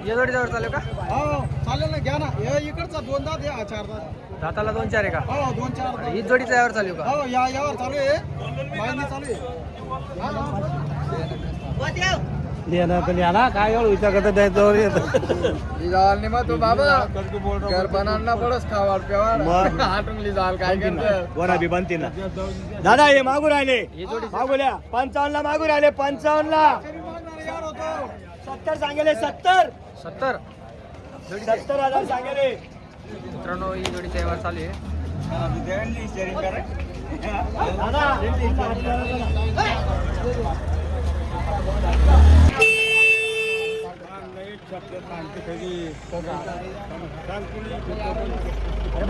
या जोडीच्यावर चालू का? हो चालेल ना, घ्या ना. हे इकडचा 2 दात आहे, हा 4 दात. दाताला 2-4 आहे का? हो 2-4 दात. ही जोडीचा यावर चालू का? हो यावर चालू आहे, मागणी चालू आहे. देना तो लिया काय एवढं विचार करता द्यायचं येतं लिजाल नहीं मत बाबा घर बनाना पड़ोस खावार प्यावार हाटून लिजाल काय करतं वरा भी बनते ना दादा हे मागू राहिले मागूल्या 55 ला मागू राहिले 55 ला 70 सांगेले 70 70,000 सांगेले मित्रांनो ही जोडीचा यावर चालू आहे.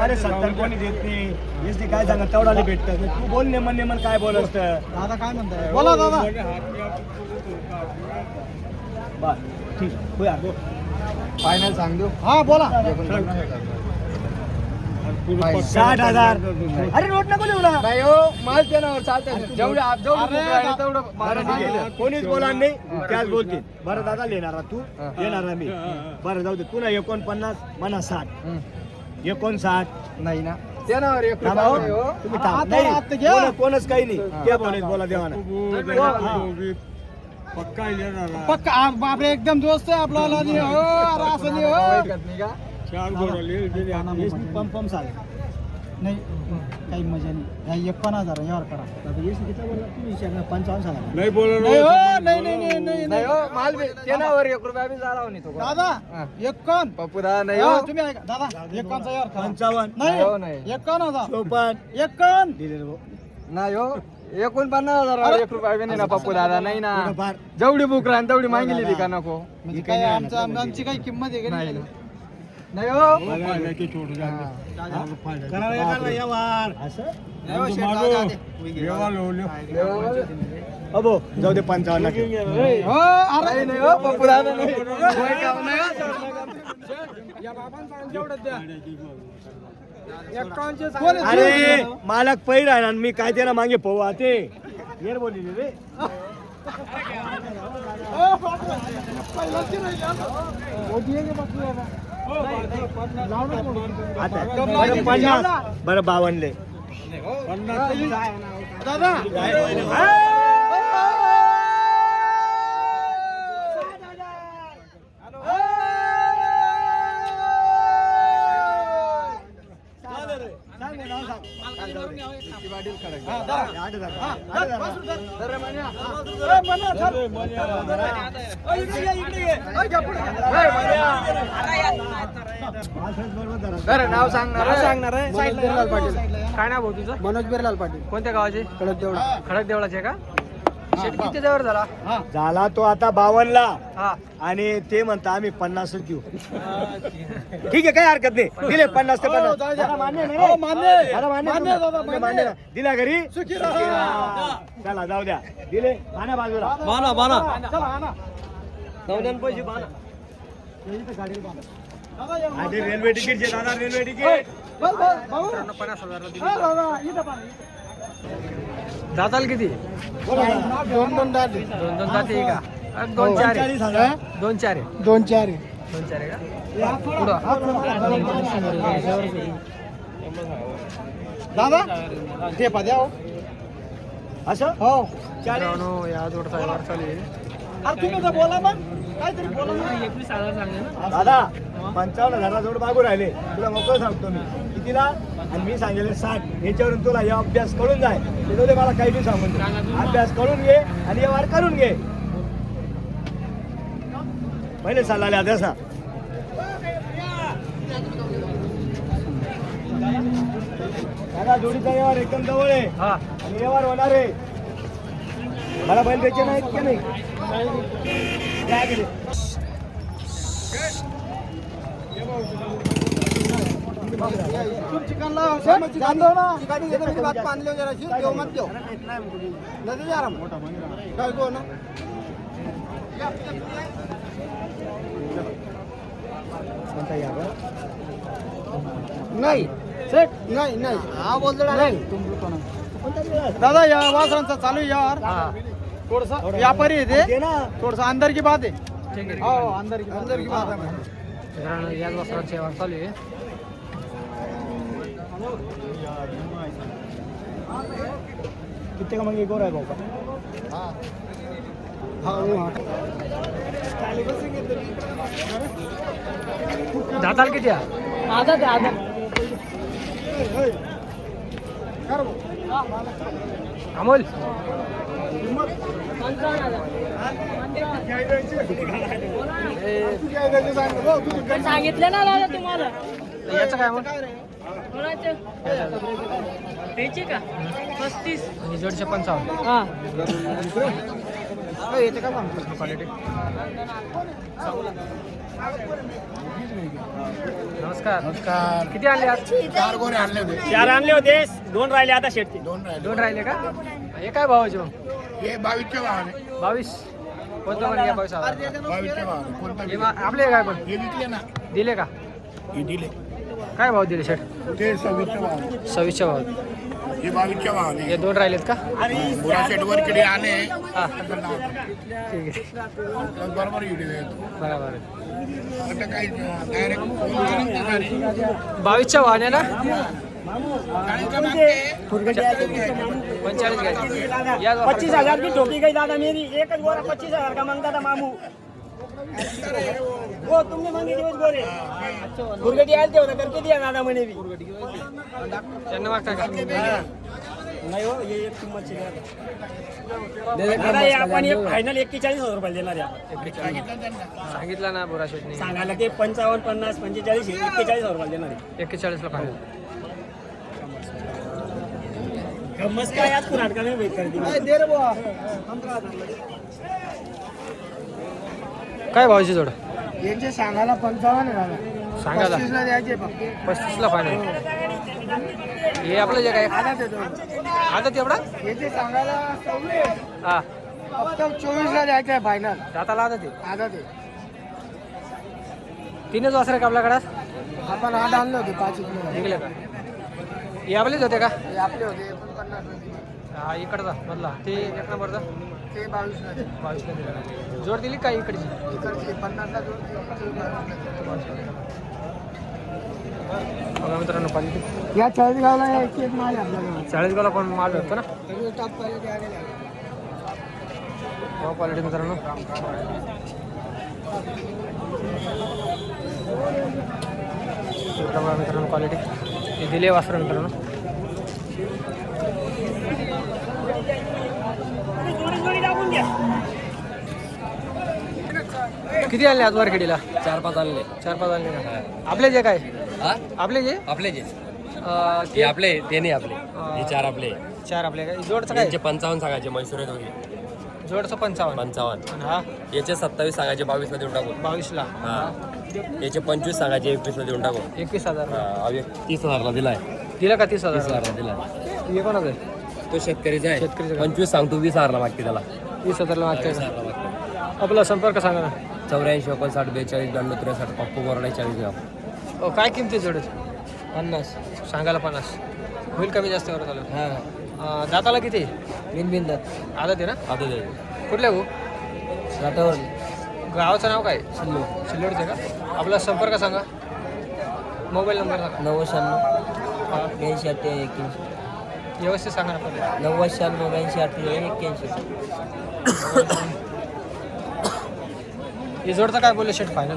अरे 70 कोणी देत नाही इसने काय सांगा तेवढाले भेटत तू बोल नेमन काय बोल असतं दादा काय म्हणताय बोला दादा बर ठीक होया फायनल सांग दो हा बोला 60,000 अरे नोट नको देऊ ना नाही हो माल देण्यावर चालतंय जेवढे आप जेवढे तेवढं बरं ठीक आहे. कोणीच बोला नाही त्याच बोलतील बरं दादा लेणारा तू येणारा मी बरं जाऊ दे तू ना 49 मना 60 59 नाही ना देण्यावर एक थांबा हो. रुपया नाही हो. तुम्ही थांब. आता नाही, आता घ्या. कोणच काही नाही त्या बोलायच बोला देवाना पक्का बापरे एकदम दोस्त आहे आपल्याला नाही हो अरे असं नाही हो पंप चालेल नाही काही मजा नाही या 51,000 यावर करा तुम्ही 55 सांगा नाही हो नाही नाही नाही नाही हो माल बी देण्यावर 1 रुपया बी झाला नाही तो दादा 51 पप्पू दादा नाही हो तुम्ही ऐका दादा 51 चा यावर करा 55 नाही हो नाही 51,000 54 51 दिले रे भाऊ. नाही हो 49,000 1 रुपया बी नाही ना पप्पू दादा नाही ना फार जेवढी बुक राहील तेवढी मागितली का नको म्हणजे काय आमची काही किंमत आहे का नाही नाही हो करा रे, करा यावर. असं अबो जाऊ दे 55 नक्की. हो अरे नाही हो पप्पू दादा नाही होय का नाही हो या बाबांना सांग जेवढं द्या 51 चे अरे मालक पैर आहे ना मी काय त्याला मागे पाहू ते येर बोलली रे आता बरं 50 बरं 52 ले दादा नाव सांगणार आहे मनोज बिरलाल पाटील काय नाव भाऊ तुझं? मनोज बिरलाल पाटील कोणत्या गावाचे? कडक देवळा खडक देवळाचे का? शेट किती जवळ झाला? झाला तो आता 52 ला हा आणि ते म्हणता आम्ही 50 देऊ ठीक आहे काही हरकत नाही दिले 50 ते 50 दादा मान्य आहे ना रे? दादा मान्य ना? दिला घरी चला जाऊ द्या दिले बाणा बाजूला बाणा पैसे बाणा आधी रेल्वे तिकीट दादा रेल्वे तिकीट 50,000 ला दिली. दाताल किती? दोन दादे 2 जाती आहे का? 2-4 आहे. 2-4 आहे. 2-4 आहे 2-4 आहे का? पुढं दादा ते द्या हो असं हो मित्रांनो, या जोडचा व्यवहार चालू आहे. अरे तुम्ही तर बोला मग काहीतरी बोला ना. 21,000 सांगले ना. दादा 55,000 जोड मागू राहिले तुला मोकळं सांगतो मी कितीला आणि मी सांगेल 60 याच्यावरून तुला या अभ्यास करून जाय ते मला काही बी सांगून दे. अभ्यास करून घे आणि व्यवहार करून घे पहिले चालले अभ्यास ना दादा जोडीचा व्यवहार एकदम जवळ आहे हा आणि व्यवहार होणार आहे मला बैल द्यायचे नाहीत की नाही काय केले चिकन लाव जातो ना गाडी घेतो मी बात पाणले जरा देव मत देव नदी जरा काय को ना नाही सेट नाही नाही हा बोलतो नाही दादा या वासरांचा चालू आहे यार हा थोडसा व्यापारी आहे ते दे ना थोडसा अंदर की बात आहे ठीक हो आहे अंदर की बात आहे मित्रांनो याच वस्त्रांची व्यवहार चालू आहे कितने का मंगे गोरा है बाबा दाताल किती आहे अमोल सांगितलं ना दादा तुम्हाला याचं काय मग कोणाचं त्याची का 35 आणि जोडशे 55 हा याचे काय सांगतो क्वालिटी नमस्कार किती आणले आज 4 गोरे आणले होते 4 आणले होते 2 राहिले आता शेटचे 2 राहिले का हे काय भावाचे मग हे 22च्या भावाने 22 कोणतं म्हणजे 22,000 22च्या भावाने कोणता हे आपले काय पण हे विकले ना दिले का हे दिले काय भाव दिले शेट ते 26च्या भावाने 26च्या भाव हे 22च्या भावाने हे 2 राहिलेत का बुरा शेट वर कडे आले हा ठीक आहे बरोबर व्हिडिओ येतो बरोबर आहे. आता काही डायरेक्ट 22च्या भावाने ना 45,000 45 या 25,000 की ठोकी गई दादा मेरी एक गोरा 25,000 का मांगता था मामू वो तुमने मांगे थे उस गोरे गुरगटी आलते होता करके दिया दादा मैंने भी त्यांना मागता का नहीं हो ये एक किंमत से दादा ये आपण एक फायनल 41,000 रुपये देणार आहे सांगितलं ना बुरा शेटने सांगायला ते 55 50 45 41,000 रुपये देणार आहे 41 ला फायनल गम्मत काय आज कुणाटका नाही भेट करते दे रे बुवा काय भावाची जोड यांचे सांगायला 55 आहे सांगायला 35 ला द्यायचे फक्त 35 ला फायनल हे आपलं जे काय आधात येतो आता तेवढा याचे सांगायला 26 हा फक्त 24 ला द्यायचे आहे फायनल दाताला आता ते आधात आहे तीनच वासरे का आपल्याकडे आपण 8 आणले होते 5 किलो निघले का हे आपलेच होते का हे आपले होते 49 मध्ये. हा इकडचा मधला ते एक नंबरचा ते 22 ला 22 ला दिला जोड दिली का इकडची इकडचे 50 ला दोन ते 22 ला. बघा मित्रांनो क्वालिटी या चाळीसगावला एक माल आहे आपल्याकडे 40 गावला पण माल भेटतो ना सगळे टॉप क्वालिटी आलेले आहे. क्वालिटी मित्रांनो बघा मित्रांनो क्वालिटी हे दिले वासरं मित्रांनो किती आणले आज वारखेडीला 4-5 आणले 4-5 आणले का आपले जे काय हा आपले जे आपले जे ते ते आपले ते नाही आपले हे 4 आपले 4 आपले काय जोडचं काय यांचे 55 सांगायचे मैसूर दोघे जोडचं 55 55 आणि हा याचे 27 सांगायचे 22 ला देऊन टाकू 22 ला हा याचे 25 सांगायचे 21 ला देऊन टाकू 21,000 हा 30,000 ला दिलाय दिला का 30,000 30,000 ला दिलाय हे कोणाचं आहे तो शेतकरीचा आहे शेतकरीचा का? 25 सांगतो 20,000 ला मागते त्याला 20,000 ला मागते 20,000 ला मागते आपला संपर्क सांगा ना 84 59 42 92 63 पप्पू बोराडे 40 गाव काय किमती जोडच 50 सांगायला 50 होईल कमी जास्त करत आलं हा दाताला किती बिनबिंदात आदत आहे ना आता दे कुठल्या भाऊ घाटावर गावाचं नाव काय शिल्लो शिल्लोडचं का आपला संपर्क सांगा मोबाईल नंबर सांगा 99 82 81 व्यवस्थित सांगा ना पहिले 99 82 81 हे जोडचं काय बोलले शेट फायनल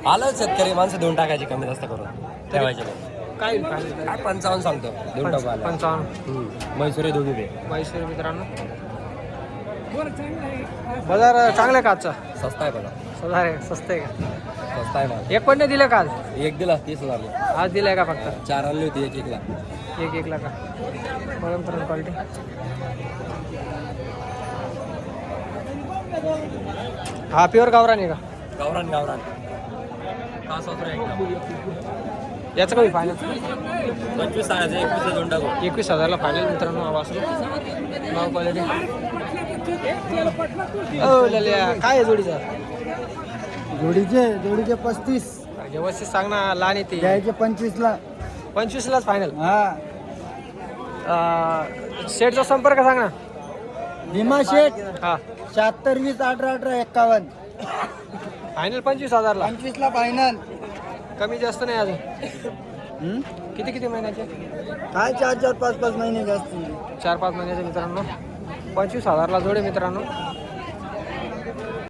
आलं शेतकरी माणसं देऊन टाकायचे कमी जास्त करून ठेवायचे नाही. काय होईल फायनल काय 55 सांगतो देऊन टाकू आलं 55 मैसुरी दोघी बे 22 मित्रांनो बाजार चांगला आहे का आजचा स्वस्त आहे बघा स्वस्त आहे स्वस्त आहे का स्वस्त आहे बघा एक पण नाही दिलं का आज एक दिला 30,000 ला. आज दिलाय का फक्त 4 आणली होती एक ला 1 ला का बघा मित्रांनो क्वालिटी हा प्युअर गावरान आहे का गावरान गावरान का स्वस्त आहे याचं काही फायनल 25 सांगायचं 21 देऊन टाकू 21,000 ला फायनल मित्रांनो हा वासरू नाव क्वालिटी ओ लल्या काय आहे जोडीचा जोडीचे 35 व्यवस्थित सांग ना लहान येते द्यायचे 25 ला 25 लाच फायनल हा शेटचा संपर्क सांग ना भीमा शेठ हा 76 20 18 18 51 फायनल 25,000ला. 25 ला फायनल. कमी जास्त नाही अजून. किती महिन्याचे? काय 4-4, 5-5 महिने जास्त. 4-5 महिन्याचे मित्रांनो. 25,000ला जोडे मित्रांनो.